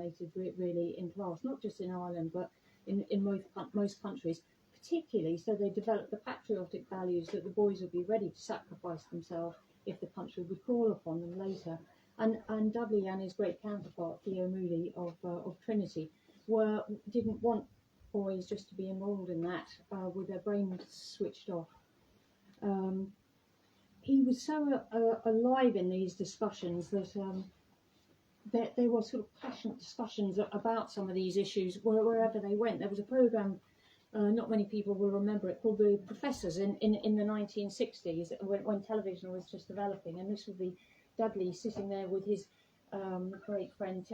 decimated really in class, not just in Ireland, but in most countries, particularly. So they developed the patriotic values that the boys would be ready to sacrifice themselves if the country would call upon them later. And Dudley and his great counterpart, Theo Moody of Trinity, didn't want boys just to be enrolled in that with their brains switched off. He was so alive in these discussions that there were sort of passionate discussions about some of these issues wherever they went. There was a programme, not many people will remember it, called The Professors in the 1960s, when television was just developing, and this would be Dudley sitting there with his great friend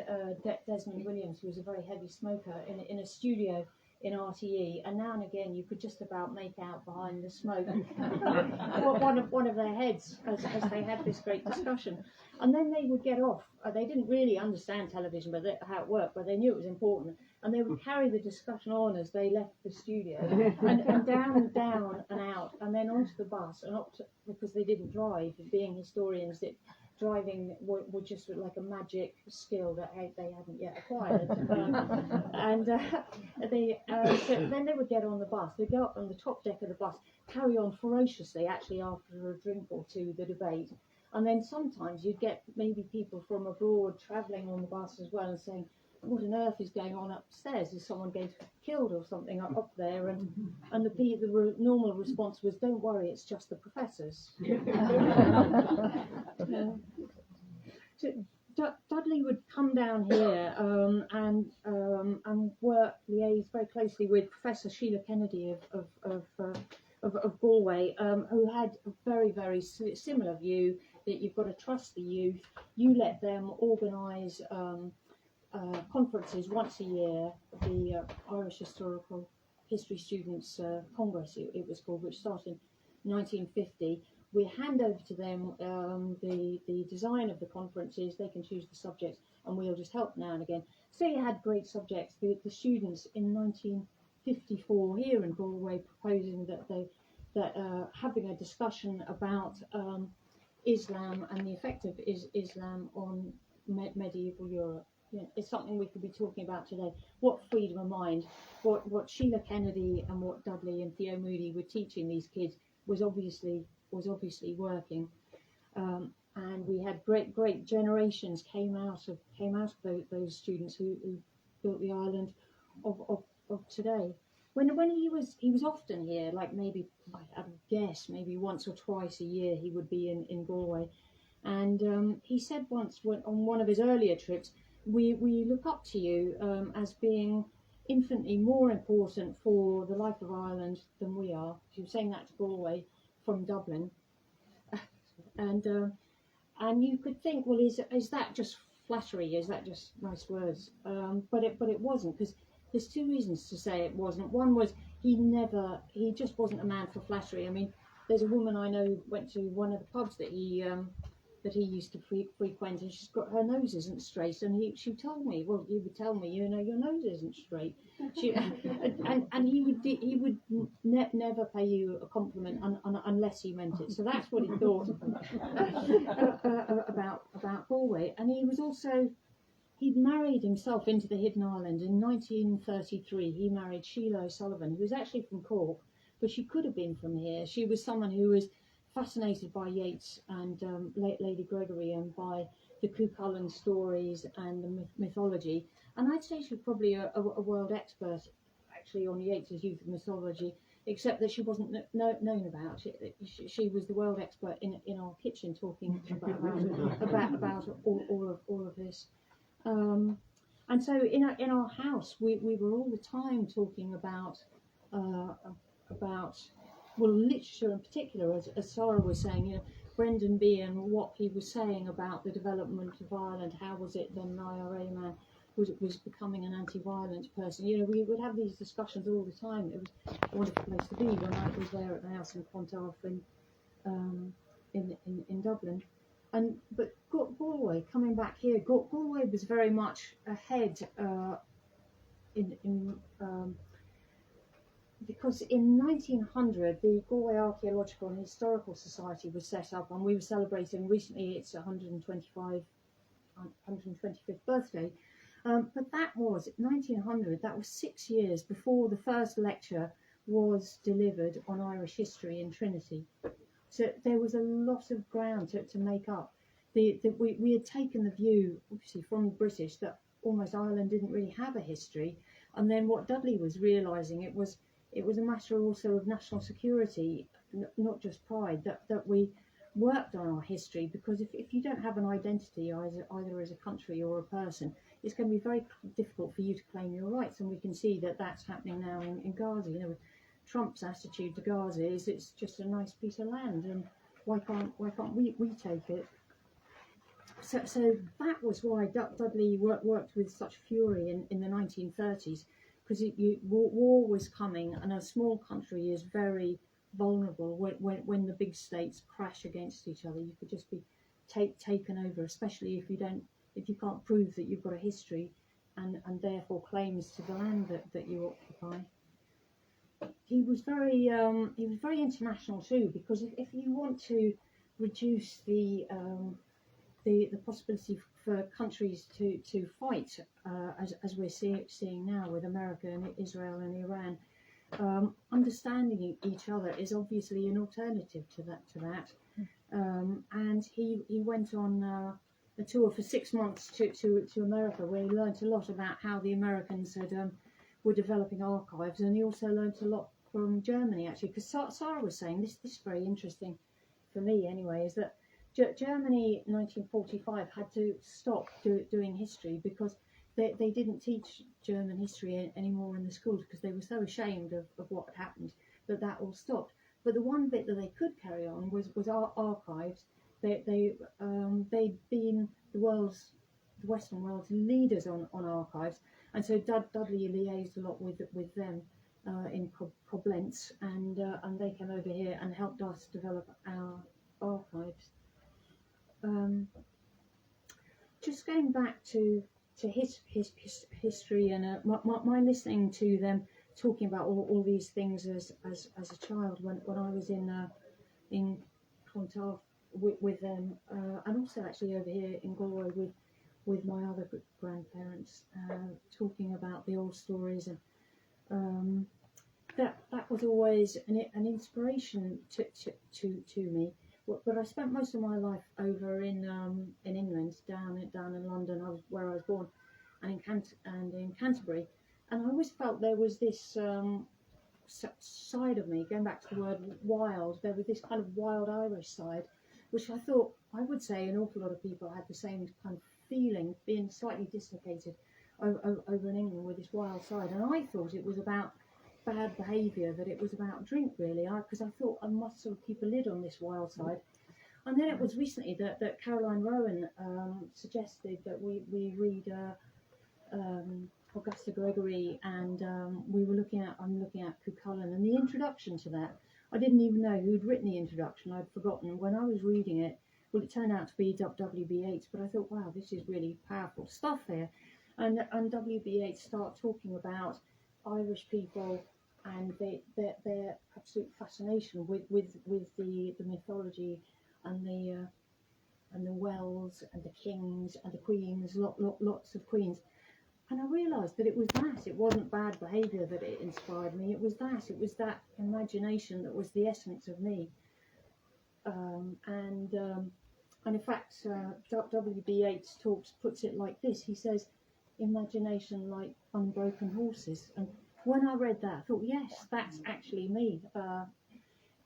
Desmond Williams, who was a very heavy smoker, in a studio in RTE, and now and again you could just about make out behind the smoke one of their heads as they had this great discussion. And then they would get off. They didn't really understand television, but how it worked, but they knew it was important, and they would carry the discussion on as they left the studio, and down and down and out, and then onto the bus, and up to, because they didn't drive, being historians, that driving was just like a magic skill that they hadn't yet acquired. So then they would get on the bus, they'd go up on the top deck of the bus, carry on ferociously, actually after a drink or two, the debate. And then sometimes you'd get maybe people from abroad travelling on the bus as well and saying, what on earth is going on upstairs? Is someone going to be killed or something up there? And the normal response was, don't worry, it's just the professors. So Dudley would come down here and liaise very closely with Professor Sheila Kennedy of Galway, who had a very, very similar view that you've got to trust the youth. You let them organise conferences once a year, the Irish History Students Congress, it was called, which started in 1950. We hand over to them the design of the conferences. They can choose the subjects, and we'll just help now and again. So you had great subjects. The students in 1954 here in Galway proposing that having a discussion about Islam and the effect of Islam on medieval Europe. Yeah, it's something we could be talking about today. What freedom of mind, what Sheila Kennedy and what Dudley and Theo Moody were teaching these kids was obviously working, and we had great generations came out of those students who built the island of today. When he was often here, like maybe I would guess maybe once or twice a year he would be in Galway, and he said once on one of his earlier trips, we look up to you as being infinitely more important for the life of Ireland than we are. He was saying that to Galway from Dublin, and you could think, well, is that just flattery? Is that just nice words? But it wasn't, because there's two reasons to say it wasn't. One was he just wasn't a man for flattery. I mean, there's a woman I know went to one of the pubs that he used to frequent, and she's got, her nose isn't straight, and she told me, well, he would tell me, your nose isn't straight. And he would never pay you a compliment unless he meant it. So that's what he thought about Galway. And he was also, he'd married himself into the Hidden Island in 1933. He married Sheila O'Sullivan, who was actually from Cork, but she could have been from here. She was someone who was fascinated by Yeats and Lady Gregory and by the Cuchulainn stories and the mythology. And I'd say she was probably a world expert actually on Yeats's youth mythology, except that she wasn't known about it. She was the world expert in our kitchen talking about all of this. And so in our house we were all the time talking about literature in particular, as Sarah was saying, Brendan Behan, what he was saying about the development of Ireland. How was it that an IRA man was becoming an anti-violence person? We would have these discussions all the time. It was a wonderful place to be when I was there at the house in Clontarf in Dublin. But Galway, coming back here, Galway was very much ahead because in 1900 the Galway Archaeological and Historical Society was set up, and we were celebrating recently its 125th birthday, But that was 1900. That was 6 years before the first lecture was delivered on Irish history in Trinity. So there was a lot of ground to make up. We had taken the view, obviously from the British, that almost Ireland didn't really have a history. And then what Dudley was realising, it was a matter also of national security, not just pride, that we worked on our history, because if you don't have an identity either as a country or a person, it's going to be very difficult for you to claim your rights. And we can see that that's happening now in Gaza. You know, Trump's attitude to Gaza is it's just a nice piece of land, and why can't we take it? So that was why Dudley worked with such fury in the 1930s, because war was coming, and a small country is very vulnerable when the big states crash against each other. You could just be taken over, especially if you can't prove that you've got a history and therefore claims to the land that you occupy. He was very international too, because if you want to reduce the possibility for countries to fight, as we're seeing now with America and Israel and Iran, understanding each other is obviously an alternative to that. And he went on a tour for 6 months to America, where he learnt a lot about how the Americans were developing archives, and he also learnt a lot from Germany, actually, because Sarah was saying this is very interesting for me anyway, is that Germany in 1945 had to stop doing history because they didn't teach German history anymore in the schools, because they were so ashamed of what had happened that all stopped. But the one bit that they could carry on was our archives. They'd been the Western world's leaders on archives, and so Dudley liaised a lot with them in Koblenz, and they came over here and helped us develop our archives. Just going back to his history, and my listening to them talking about all these things as a child when I was in Clontarf with them, and also actually over here in Galway with my other grandparents, talking about the old stories, and that was always an inspiration to me. But I spent most of my life over in England, down in London, where I was born, and in Canterbury, and I always felt there was this side of me, going back to the word wild. There was this kind of wild Irish side, which I thought, I would say an awful lot of people had the same kind of feeling, being slightly dislocated over in England with this wild side. And I thought it was about bad behaviour, that it was about drink, really, because I thought I must sort of keep a lid on this wild side. And then it was recently that Caroline Rowan suggested that we read Augusta Gregory, and I'm looking at Cuchulainn, and the introduction to that. I didn't even know who'd written the introduction. I'd forgotten. When I was reading it, well, it turned out to be W.B. Yeats, but I thought, wow, this is really powerful stuff here. And W.B. Yeats start talking about Irish people and their absolute fascination with the mythology and the wells and the kings and the queens, lots of queens. And I realised that it was that. It wasn't bad behaviour that it inspired me. It was that imagination that was the essence of me. And in fact, W.B. Yeats puts it like this. He says, "Imagination like unbroken horses." And when I read that, I thought, yes, that's actually me.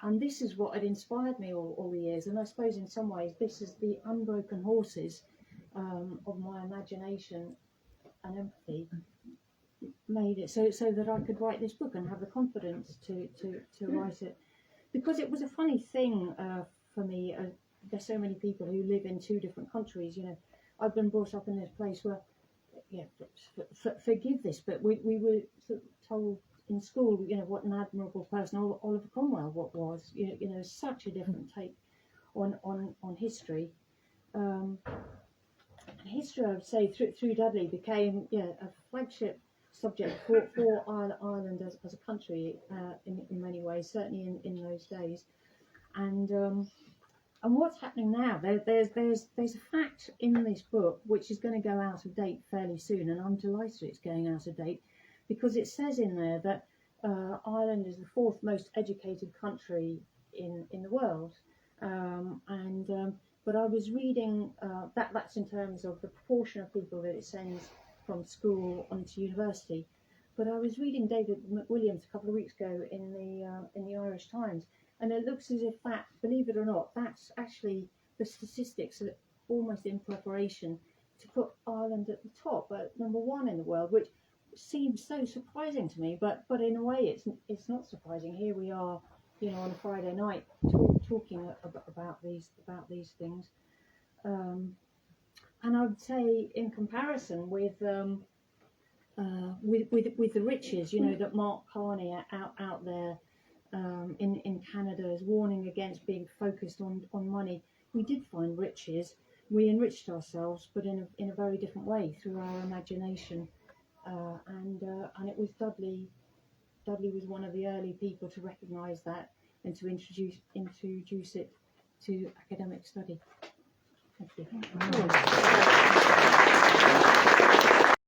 And this is what had inspired me all the years. And I suppose in some ways, this is the unbroken horses of my imagination and empathy, made it so that I could write this book and have the confidence to write it. Because it was a funny thing for me. There's so many people who live in two different countries. You know, I've been brought up in this place where, forgive this, but we were sort of told in school, you know, what an admirable person Oliver Cromwell was. You know, such a different take on history. History, I would say, through Dudley became a flagship subject for Ireland as a country in many ways, certainly in those days. And what's happening now? There's a fact in this book which is going to go out of date fairly soon, and I'm delighted it's going out of date, because it says in there that Ireland is the fourth most educated country in the world, but I was reading that's in terms of the proportion of people that it sends from school onto university. But I was reading David McWilliams a couple of weeks ago in the Irish Times, and it looks as if that, believe it or not, that's actually the statistics are almost in preparation to put Ireland at the top, at number one in the world, which seems so surprising to me. But in a way, it's not surprising. Here we are, on a Friday night talking about these things, and I would say in comparison with the riches, that Mark Carney out there in Canada is warning against being focused on money. We did find riches. We enriched ourselves, but in a very different way, through our imagination. And it was Dudley. Dudley was one of the early people to recognise that and to introduce it to academic study. Thank you.